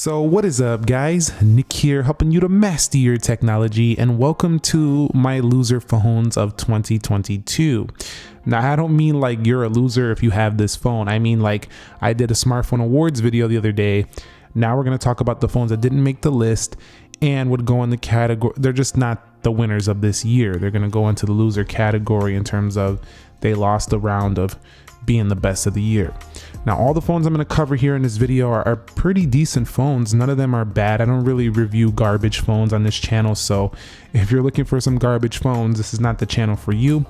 So what is up, guys? Nick here, helping you to master your technology, and welcome to my loser phones of 2022. Now, I don't mean like you're a loser if you have this phone. I mean like I did a smartphone awards video the other day. Now we're going to talk about the phones that didn't make the list and would go in the category. They're just not the winners of this year. They're going to go into the loser category in terms of they lost the round of being the best of the year. Now, all the phones I'm going to cover here in this video are pretty decent phones. None of them are bad. I don't really review garbage phones on this channel, so if you're looking for some garbage phones, this is not the channel for you.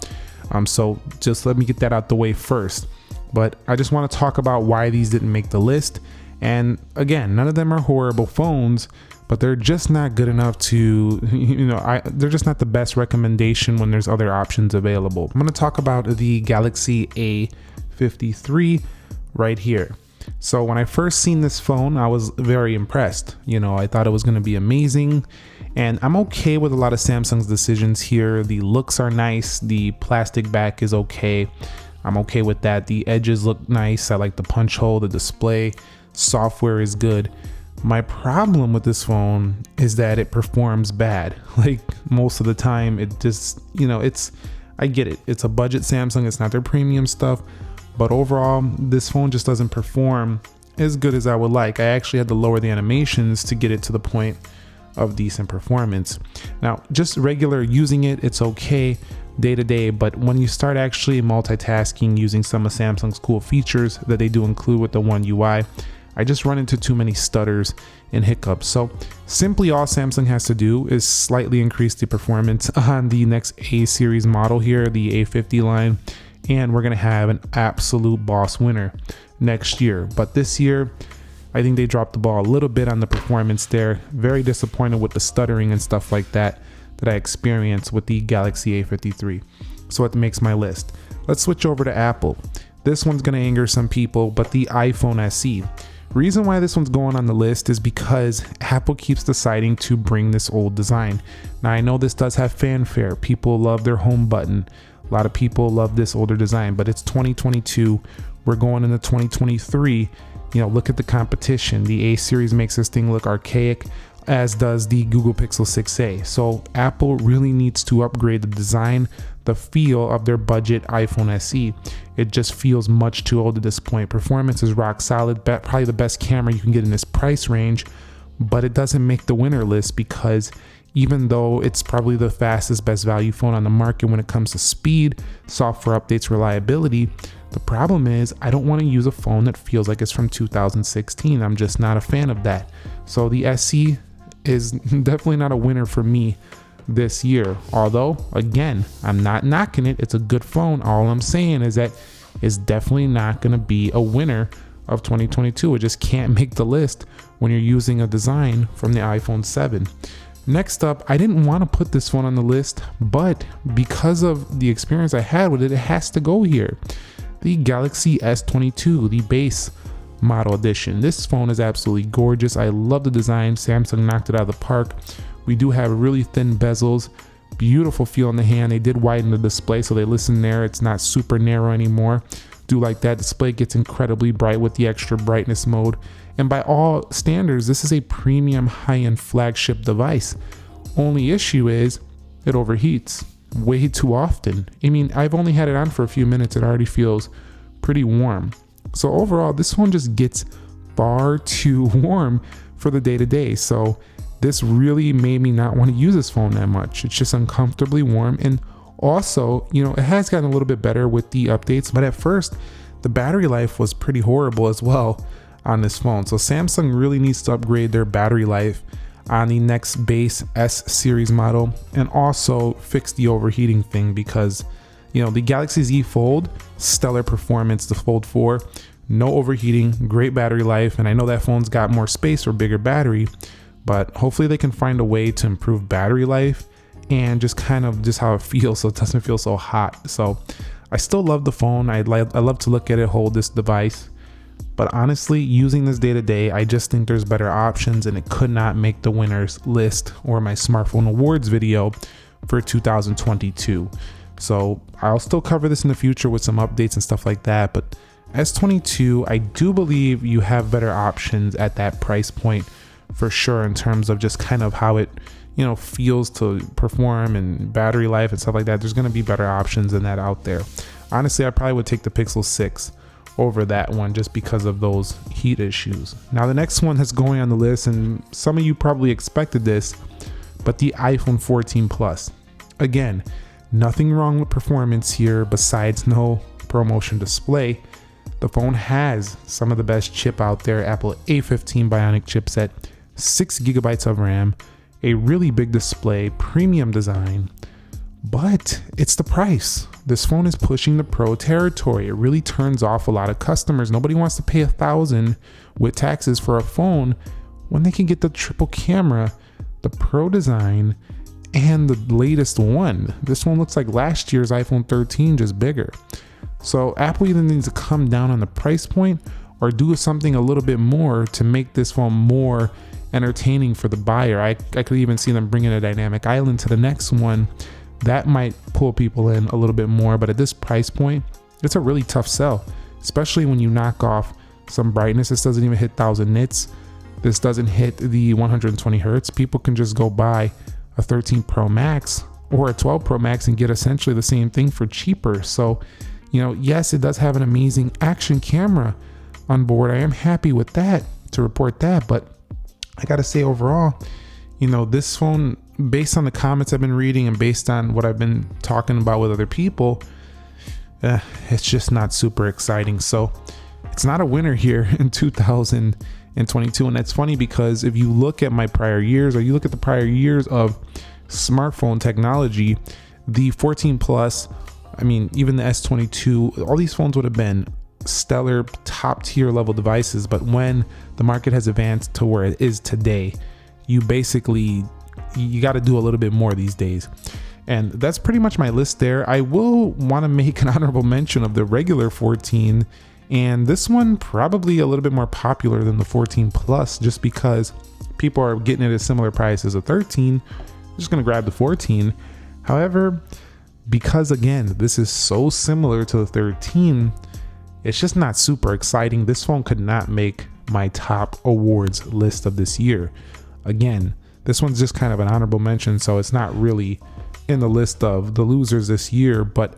So just let me get that out the way first. But I just want to talk about why these didn't make the list. And again, none of them are horrible phones, but they're just not good enough to, they're just not the best recommendation when there's other options available. I'm going to talk about the Galaxy A53 right here. So when I first seen this phone, I was very impressed. I thought it was going to be amazing, and I'm okay with a lot of Samsung's decisions here. The looks are nice. The plastic back is okay. I'm okay with that. The edges look nice. I like the punch hole, the display, software is good. My problem with this phone is that it performs bad. Like most of the time, it just, I get it. It's a budget Samsung. It's not their premium stuff. But overall, this phone just doesn't perform as good as I would like. I actually had to lower the animations to get it to the point of decent performance. Now, just regular using it, it's okay day to day, but when you start actually multitasking using some of Samsung's cool features that they do include with the One UI, I just run into too many stutters and hiccups. So simply all Samsung has to do is slightly increase the performance on the next A series model here, the A50 line, and we're gonna have an absolute boss winner next year. But this year, I think they dropped the ball a little bit on the performance there. Very disappointed with the stuttering and stuff like that I experienced with the Galaxy A53. So it makes my list. Let's switch over to Apple. This one's gonna anger some people, but the iPhone SE. Reason why this one's going on the list is because Apple keeps deciding to bring this old design. Now, I know this does have fanfare. People love their home button. A lot of people love this older design, but it's 2022. We're going into 2023. Look at the competition. The A series makes this thing look archaic, as does the Google Pixel 6a. So Apple really needs to upgrade the design, the feel of their budget iPhone SE. It just feels much too old at this point. Performance is rock solid, probably the best camera you can get in this price range, but it doesn't make the winner list because even though it's probably the fastest, best value phone on the market when it comes to speed, software updates, reliability, the problem is I don't want to use a phone that feels like it's from 2016. I'm just not a fan of that. So the SE is definitely not a winner for me this year. Although, again, I'm not knocking it. It's a good phone. All I'm saying is that it's definitely not going to be a winner of 2022. It just can't make the list when you're using a design from the iPhone 7. Next up, I didn't want to put this phone on the list, but because of the experience I had with it, it has to go here. The Galaxy S22, the base model edition. This phone is absolutely gorgeous. I love the design. Samsung knocked it out of the park. We do have really thin bezels, beautiful feel in the hand. They did widen the display, so they listen there. It's not super narrow anymore. Do like that. Display gets incredibly bright with the extra brightness mode. And by all standards, this is a premium high-end flagship device. Only issue is it overheats way too often. I mean, I've only had it on for a few minutes. It already feels pretty warm. So overall, this one just gets far too warm for the day-to-day. So this really made me not want to use this phone that much. It's just uncomfortably warm. And also, it has gotten a little bit better with the updates, but at first, the battery life was pretty horrible as well on this phone. So Samsung really needs to upgrade their battery life on the next base S series model and also fix the overheating thing because, the Galaxy Z Fold, stellar performance, the Fold 4, no overheating, great battery life. And I know that phone's got more space or bigger battery, but hopefully they can find a way to improve battery life and just how it feels so it doesn't feel so hot. So I still love the phone. I love to look at it, hold this device. But honestly, using this day to day, I just think there's better options and it could not make the winners list or my smartphone awards video for 2022. So I'll still cover this in the future with some updates and stuff like that. But S22, I do believe you have better options at that price point for sure in terms of just kind of how it, feels to perform and battery life and stuff like that. There's going to be better options than that out there. Honestly, I probably would take the Pixel 6 over that one just because of those heat issues. Now the next one that's going on the list, and some of you probably expected this, but the iPhone 14 Plus. Again, nothing wrong with performance here besides no ProMotion display. The phone has some of the best chip out there, Apple A15 Bionic chipset, 6 gigabytes of RAM, a really big display, premium design, but it's the price. This phone is pushing the Pro territory. It really turns off a lot of customers. Nobody wants to pay $1,000 with taxes for a phone when they can get the triple camera, the Pro design, and the latest one. This one looks like last year's iPhone 13, just bigger. So Apple either needs to come down on the price point or do something a little bit more to make this phone more entertaining for the buyer. I could even see them bringing a dynamic island to the next one. That might pull people in a little bit more, but at this price point, it's a really tough sell, especially when you knock off some brightness. This doesn't even hit 1000 nits. This doesn't hit the 120 hertz. People can just go buy a 13 Pro Max or a 12 Pro Max and get essentially the same thing for cheaper. So, yes, it does have an amazing action camera on board. I am happy with that, to report that, but I gotta say overall, this phone, based on the comments I've been reading and based on what I've been talking about with other people, it's just not super exciting. So it's not a winner here in 2022. And that's funny because if you look at my prior years, or you look at the prior years of smartphone technology, the 14 Plus, even the S22, all these phones would have been stellar, top tier level devices. But when the market has advanced to where it is today, you got to do a little bit more these days. And that's pretty much my list there. I will want to make an honorable mention of the regular 14, and this one probably a little bit more popular than the 14 Plus, just because people are getting it at a similar price as a 13. I'm just going to grab the 14. However, because again, this is so similar to the 13, it's just not super exciting. This phone could not make my top awards list of this year. Again, this one's just kind of an honorable mention, so it's not really in the list of the losers this year, but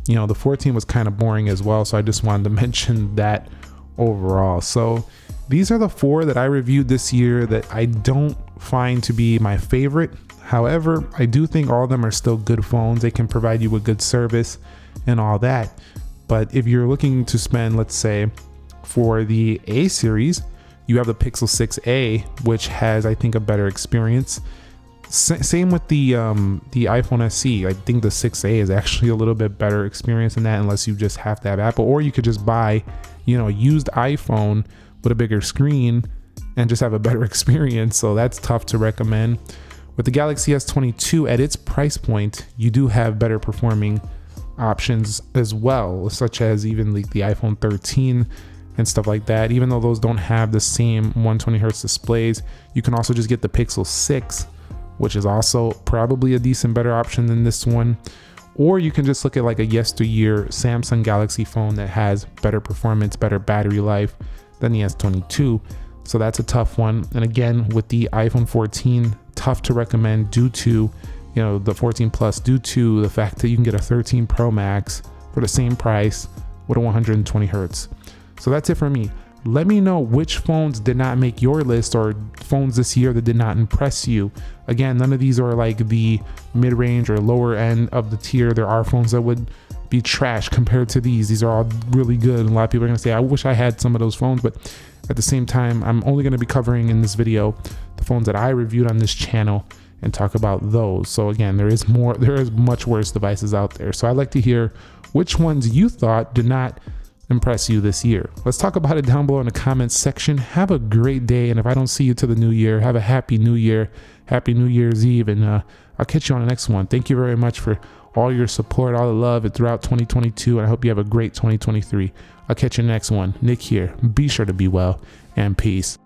the 14 was kind of boring as well, so I just wanted to mention that overall. So these are the 4 that I reviewed this year that I don't find to be my favorite. However, I do think all of them are still good phones. They can provide you with good service and all that. But if you're looking to spend, let's say, for the A series, you have the Pixel 6a, which has, I think, a better experience. Same with the iPhone SE. I think the 6a is actually a little bit better experience than that, unless you just have to have Apple, or you could just buy, a used iPhone with a bigger screen and just have a better experience. So that's tough to recommend. With the Galaxy S22 at its price point, you do have better performing options as well, such as even like the iPhone 13 and stuff like that. Even though those don't have the same 120 hertz displays, you can also just get the Pixel 6, which is also probably a decent better option than this one. Or you can just look at like a yesteryear Samsung Galaxy phone that has better performance, better battery life than the S22. So that's a tough one. And again, with the iPhone 14, tough to recommend due to, the 14 Plus, due to the fact that you can get a 13 Pro Max for the same price with a 120 hertz. So that's it for me. Let me know which phones did not make your list, or phones this year that did not impress you. Again, none of these are like the mid-range or lower end of the tier. There are phones that would be trash compared to these. These are all really good. And a lot of people are going to say, I wish I had some of those phones, but at the same time, I'm only going to be covering in this video the phones that I reviewed on this channel and talk about those. So again, there is much worse devices out there. So I'd like to hear which ones you thought did not impress you this year. Let's talk about it down below in the comments section. Have a great day, and if I don't see you to the new year, have a happy new year, happy New Year's Eve, and I'll catch you on the next one. Thank you very much for all your support, all the love throughout 2022, and I hope you have a great 2023. I'll catch you next one. Nick here. Be sure to be well, and peace.